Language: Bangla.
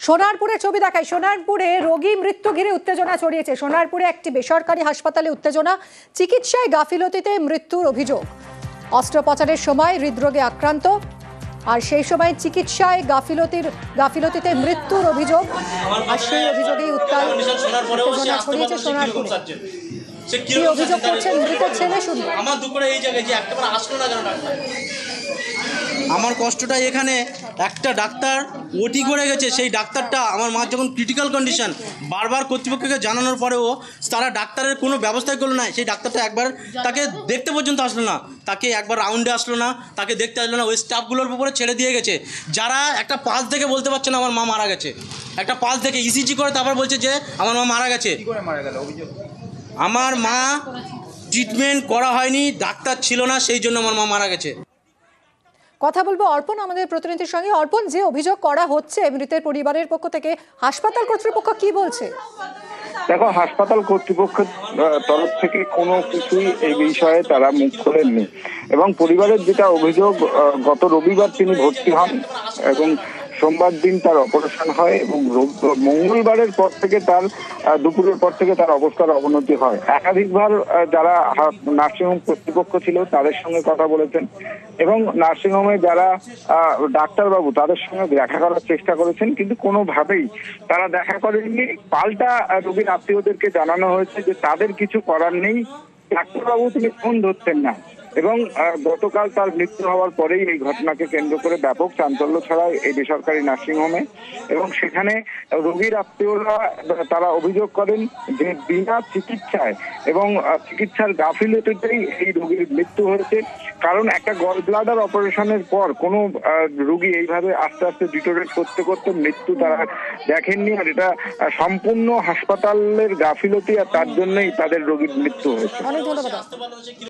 সোনারপুরের ছবি দেখায়। সোনারপুরে রোগী মৃত্যু ঘিরে উত্তেজনা ছড়িয়েছে। সোনারপুরে একটি বেসরকারি হাসপাতালে উত্তেজনা, চিকিৎসায় গাফিলতিতে মৃত্যুর অভিযোগ। অস্ত্রোপচারের সময় হৃদরোগে আক্রান্ত, আর সেই সময় চিকিৎসায় গাফিলতিতে মৃত্যুর অভিযোগ। আর সেই অভিযোগেই উত্তেজনা ছড়িয়েছে সোনারপুরে। কি অভিযোগ করছেন মৃতের ছেলে, শুনুন। আমার দুপুরে এই জায়গায় যে একবার আসলো না কেন ডাক্তার? আমার কষ্টটা এখানে, একটা ডাক্তার ওটি করে গেছে, সেই ডাক্তারটা আমার মার যখন ক্রিটিক্যাল কন্ডিশন, বারবার কর্তৃপক্ষকে জানানোর পরেও তারা ডাক্তারের কোনো ব্যবস্থাই করলো না। সেই ডাক্তারটা একবার তাকে দেখতে পর্যন্ত আসলো না, তাকে একবার রাউন্ডে আসলো না, তাকে দেখতে আসলো না। ওই স্টাফগুলোর উপরে ছেড়ে দিয়ে গেছে, যারা একটা পালস দেখে বলতে পারছে না আমার মা মারা গেছে। একটা পালস দেখে ইসিজি করে তারপর বলছে যে আমার মা মারা গেছে। আমার মা ট্রিটমেন্ট করা হয়নি, ডাক্তার ছিল না, সেই জন্য আমার মা মারা গেছে। কথা বলবো অর্পণ আমাদের প্রতিনিধির সঙ্গে। অর্পণ, যে অভিযোগ করা হচ্ছে মৃতের পরিবারের পক্ষ থেকে, হাসপাতাল কর্তৃপক্ষ কি বলছে? দেখো, হাসপাতাল কর্তৃপক্ষের তরফ থেকে কোনো কিছুই এই বিষয়ে তারা মুখ খোলেননি, এবং পরিবারের যেটা অভিযোগ, গত রবিবার তিনি ভর্তি হন এবং সোমবার দিন তার অপারেশন হয়, এবং মঙ্গলবারের পর থেকে দুপুরের পর থেকে তার অবস্থার অবনতি হয়। একাধিকবার যারা নার্সিংহোম কর্তৃপক্ষ ছিল তাদের সঙ্গে কথা বলেছেন, এবং নার্সিংহোমে যারা ডাক্তারবাবু তাদের সঙ্গে দেখা করার চেষ্টা করেছেন, কিন্তু কোনোভাবেই তারা দেখা করেননি। পাল্টা রোগীর আত্মীয়দেরকে জানানো হয়েছে যে তাদের কিছু করার নেই, ডাক্তারবাবু তিনি ফোন ধরছেন না। এবং গতকাল তার মৃত্যু হওয়ার পরেই এই ঘটনাকে কেন্দ্র করে ব্যাপক চাঞ্চল্য ছড়ায় এই বেসরকারি নার্সিংহোমে, এবং সেখানে রোগীর আত্মীয়রা তারা অভিযোগ করেন যে বিনা চিকিৎসায় এবং চিকিৎসার গাফিলতিতেই এই রোগীর মৃত্যু হয়েছে। কারণ একটা গল ব্লাডার অপারেশনের পর কোনো রোগী এইভাবে আস্তে আস্তে ডিটোরেট করতে করতে মৃত্যু তারা দেখেননি, আর এটা সম্পূর্ণ হাসপাতালের গাফিলতি, আর তার জন্যই তাদের রোগীর মৃত্যু হয়েছে। অনেক ধন্যবাদ।